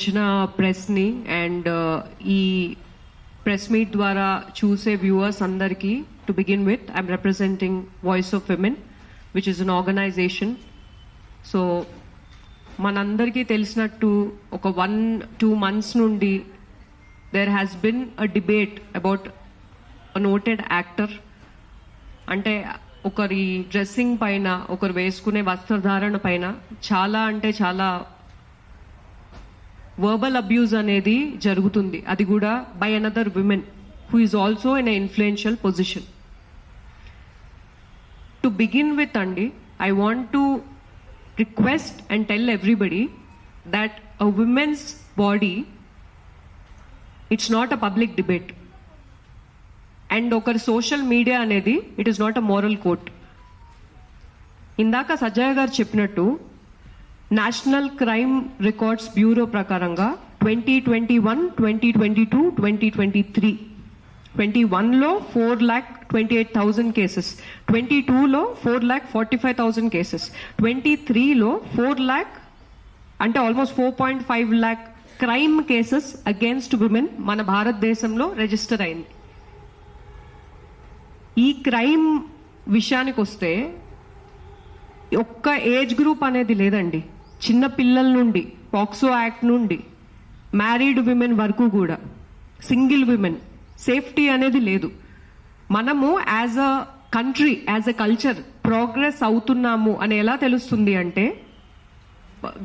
వచ్చిన ప్రెస్ని అండ్ ఈ ప్రెస్ మీట్ ద్వారా చూసే వ్యూవర్స్ అందరికీ to begin with I'm representing Voice of Women which is an organisation. So మనందరికీ తెలిసినట్టు ఒక 1-2 months నుండి there has been a debate about a noted actor. అంటే ఒకరి డ్రెస్సింగ్ పైన, ఒకరు వేసుకునే వస్త్రధారణ పైన చాలా అంటే చాలా వర్బల్ అబ్యూజ్ అనేది జరుగుతుంది, అది కూడా by another women who is also in a influential position. To begin with అండి, I want to request and tell everybody that a women's body it's not a public debate. And ఒకరి social media అనేది it is not a moral court. ఇందాక సజ్జయ్య గారు చెప్పినట్టు national crime records bureau ప్రకారంగా 2021, 2022, 2023 21లో 4,28,000 cases, 22లో 4,45,000 cases, 23లో 4 lakh అంటే almost 4.5 lakh crime cases against women మన భారతదేశంలో register అయింది. ఈ క్రైమ్ విషయానికి వస్తే ఒక్క ఏజ్ గ్రూప్ అనేది లేదండి. చిన్న పిల్లల నుండి, పాక్సో యాక్ట్ నుండి మ్యారీడ్ విమెన్ వరకు కూడా, సింగిల్ విమెన్ సేఫ్టీ అనేది లేదు. మనము as a country, as a culture progress అవుతున్నాము అని ఎలా తెలుస్తుంది అంటే,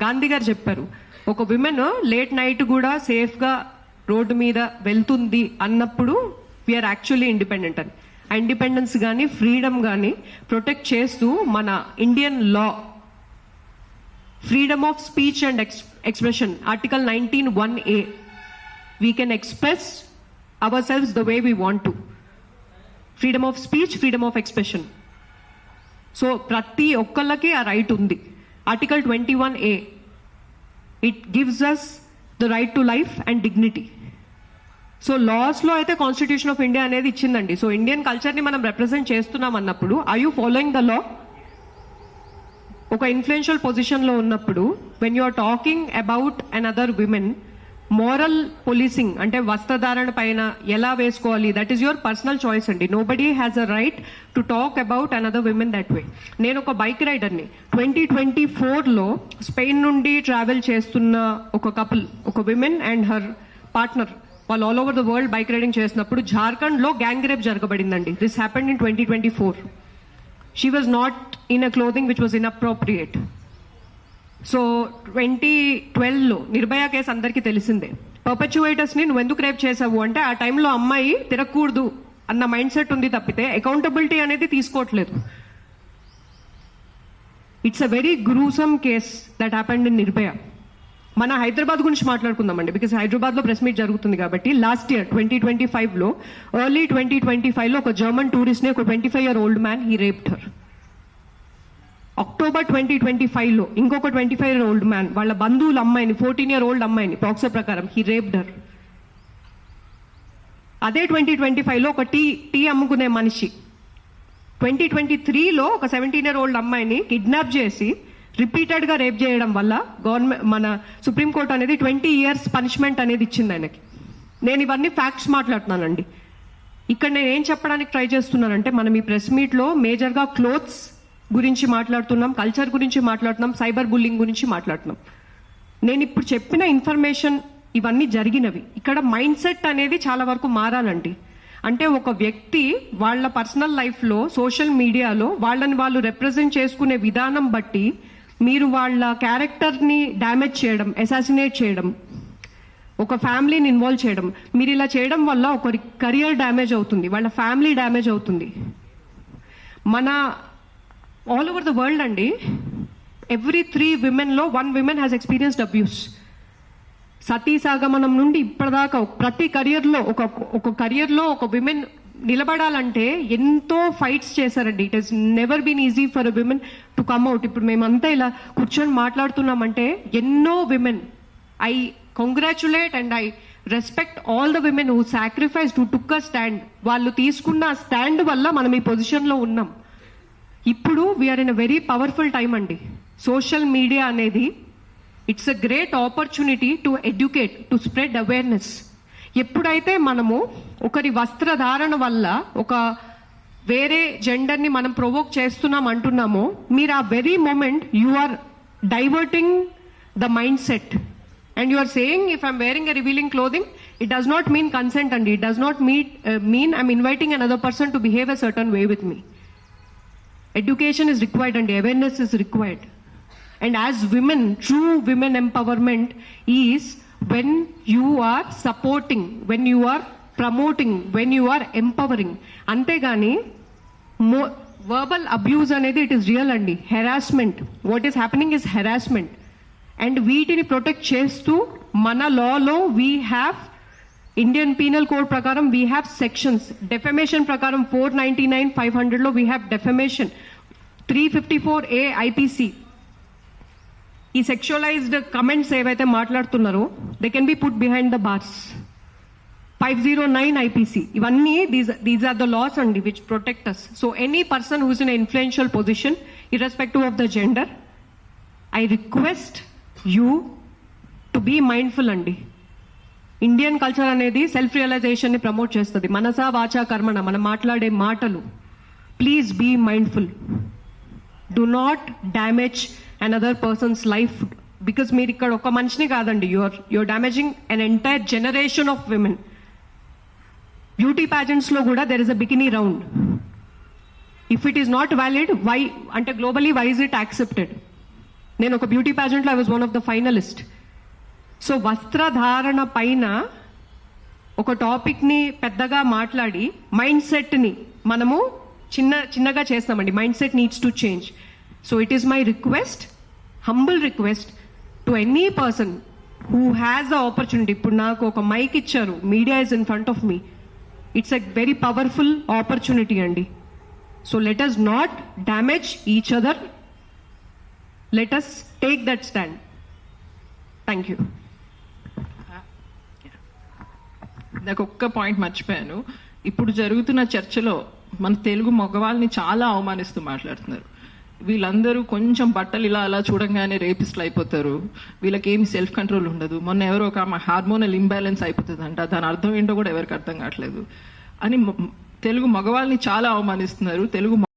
గాంధీ గారు చెప్పారు, ఒక విమెన్ లేట్ నైట్ కూడా సేఫ్గా రోడ్డు మీద వెళ్తుంది అన్నప్పుడు వీఆర్ యాక్చువల్లీ ఇండిపెండెంట్ అని. ఇండిపెండెన్స్ కానీ ఫ్రీడమ్ కానీ ప్రొటెక్ట్ చేస్తూ మన Indian law freedom of speech and expression article 19(1)(a we can express ourselves the way we want to. Freedom of speech, freedom of expression. So ప్రతి ఒక్కళ్ళకి ఆ right ఉంది. Article 21(a it gives us the right to life and dignity. So లాస్లో అయితే constitution of India అనేది ఇచ్చిందండి. So Indian కల్చర్ని మనం represent చేస్తున్నాం అన్నప్పుడు, are you following the law? ఒక ఇన్ఫ్లుయెన్షియల్ పొజిషన్లో ఉన్నప్పుడు when you are talking about another women, moral policing అంటే వస్త్రధారణ పైన ఎలా వేసుకోవాలి, that is your personal choice అండి. Nobody has a right to talk about another women that way. నేను ఒక బైక్ రైడర్ని. 2024లో స్పెయిన్ నుండి ట్రావెల్ చేస్తున్న ఒక కపుల్, ఒక విమెన్ అండ్ హర్ పార్ట్నర్, వాళ్ళు all over the world bike riding చేసినప్పుడు జార్ఖండ్లో గ్యాంగ్ రేప్ జరగబడిందండి. This happened in 2024. She was not in a clothing which was inappropriate. So 2012లో నిర్భయ కేసు అందరికీ తెలిసిందే. పర్పెచువేటర్స్ని నువ్వు ఎందుకు రేప్ చేసావు అంటే, ఆ టైంలో అమ్మాయి తిరగకూడదు అన్న మైండ్ సెట్ ఉంది తప్పితే అకౌంటబిలిటీ అనేది తీసుకోవట్లేదు. It's a very gruesome case that happened in Nirbhaya. మన హైదరాబాద్ గురించి మాట్లాడుకుందామండి, బికాస్ హైదరాబాద్లో ప్రెస్ మీట్ జరుగుతుంది కాబట్టి. లాస్ట్ ఇయర్ 2025లో, ఎర్లీ 2025లో ఒక జర్మన్ టూరిస్ట్ని, ఒక 25-year-old man he raped her. October 2025లో ఇంకొక 25-year-old మ్యాన్ వాళ్ళ బంధువుల అమ్మాయిని, 14-year-old అమ్మాయిని పాక్సో ప్రకారం హీ రేప్డ్ హర్. అదే 2025లో ఒక టీ అమ్ముకునే మనిషి 2023లో ఒక 17-year-old అమ్మాయిని కిడ్నాప్ చేసి రిపీటెడ్ గా రేప్ చేయడం వల్ల గవర్నమెంట్, మన సుప్రీంకోర్టు అనేది 20 years పనిష్మెంట్ అనేది ఇచ్చింది ఆయనకి. నేను ఇవన్నీ ఫ్యాక్ట్స్ మాట్లాడుతున్నానండి. ఇక్కడ నేను ఏం చెప్పడానికి ట్రై చేస్తున్నానంటే, మనం ఈ ప్రెస్ మీట్ లో మేజర్ గా క్లోత్స్ గురించి మాట్లాడుతున్నాం, కల్చర్ గురించి మాట్లాడుతున్నాం, సైబర్ బుల్లింగ్ గురించి మాట్లాడుతున్నాం. నేను ఇప్పుడు చెప్పిన ఇన్ఫర్మేషన్ ఇవన్నీ జరిగినవి. ఇక్కడ మైండ్ సెట్ అనేది చాలా వరకు మారాలండి. అంటే ఒక వ్యక్తి వాళ్ళ పర్సనల్ లైఫ్లో, సోషల్ మీడియాలో వాళ్ళని వాళ్ళు రిప్రజెంట్ చేసుకునే విధానం బట్టి మీరు వాళ్ళ క్యారెక్టర్ని డ్యామేజ్ చేయడం, అసాసినేట్ చేయడం, ఒక ఫ్యామిలీని ఇన్వాల్వ్ చేయడం, మీరు ఇలా చేయడం వల్ల ఒకరి కెరియర్ డ్యామేజ్ అవుతుంది, వాళ్ళ ఫ్యామిలీ డ్యామేజ్ అవుతుంది. మన ఆల్ ఓవర్ ద వరల్డ్ అండి, ఎవ్రీ 3 womenలో 1 woman has experienced abuse. Sati సాగమనం నుండి ఇప్పటిదాకా ప్రతి కెరియర్లో, ఒక కెరియర్లో ఒక విమెన్ నిలబడాలంటే ఎంతో ఫైట్స్ చేశారండి. It has never been easy for a women to come out. ఇప్పుడు మేమంతా ఇలా కూర్చొని మాట్లాడుతున్నామంటే ఎన్నో women, I congratulate and I respect all the women who sacrificed, who took a stand. వాళ్ళు తీసుకున్న స్టాండ్ వల్ల మనం ఈ పొజిషన్లో ఉన్నాం. ఇప్పుడు we're in a very powerful time అండి. సోషల్ మీడియా అనేది it's a great opportunity to educate, to spread awareness. ఎప్పుడైతే మనము ఒకరి వస్త్రధారణ వల్ల ఒక వేరే జెండర్ ని మనం ప్రొవోక్ చేస్తున్నాం అంటున్నామో, మీరు ఆ very moment you are diverting the mind set and you are saying if I'm wearing a revealing clothing it does not mean consent అండి. It does not mean I'm inviting another person to behave a certain way with me. Education is required and awareness is required. And as women, true women empowerment is when you are supporting, when you are promoting, when you are empowering. Antegani verbal abuse anedi it is real andi. Harassment, what is happening is harassment. And వీటిని protect చేస్తూ మన law లో we have Indian penal code ప్రకారం we have sections. Defamation ప్రకారం 499, 500 లో we have defamation. 354A IPC ఈ సెక్షువలైజ్డ్ comments ఏవైతే మాట్లాడుతున్నారో they can be put behind the bars. 509 IPC ఇవన్నీ దీస్ ఆర్ ద లాస్ అండి which protect us. So any person who's in influential position irrespective of the gender, I request you to be mindful అండి. Indian culture అనేది self realisation ని promote చేస్తుంది. మనసా వాచా కర్మణ, మనం మాట్లాడే మాటలు. Please be mindful. Do not damage another person's life because మీరు ఇక్కడ ఒక మనిషిని కాదండి, you're damaging an entire generation of women. Beauty pageants లో కూడా there is a bikini round. If it is not valid why అంటే globally why is it accepted? నేను ఒక బ్యూటీ ప్యాజెంట్ లో I was one of the finalist. So వస్త్రధారణ పైన ఒక topic ని పెద్దగా మాట్లాడి మైండ్ సెట్ ని మనము చిన్నగా చేస్తామండి. Mind set needs to change. So it is my request, humble request to any person who has the opportunity. ఇప్పుడు నాకు ఒక మైక్ ఇచ్చారు, media is in front of me. It's a very powerful opportunity అండి. So let us not damage each other. Let us take that stand. Thank you. నాకు ఒక్క point మర్చిపోయాను. ఇప్పుడు జరుగుతున్న చర్చలో మన తెలుగు మగవాళ్ళని చాలా అవమానిస్తూ మాట్లాడుతున్నారు. వీళ్ళందరూ కొంచెం బట్టలు ఇలా అలా చూడంగానే రేపిస్ట్లు అయిపోతారు, వీళ్ళకి ఏమి సెల్ఫ్ కంట్రోల్ ఉండదు, మొన్న ఎవరో ఒక హార్మోనల్ ఇంబ్యాలెన్స్ అయిపోతుందంట, దాని అర్థం ఏంటో కూడా ఎవరికి అర్థం కావట్లేదు అని తెలుగు మగవాళ్ళని చాలా అవమానిస్తున్నారు. తెలుగు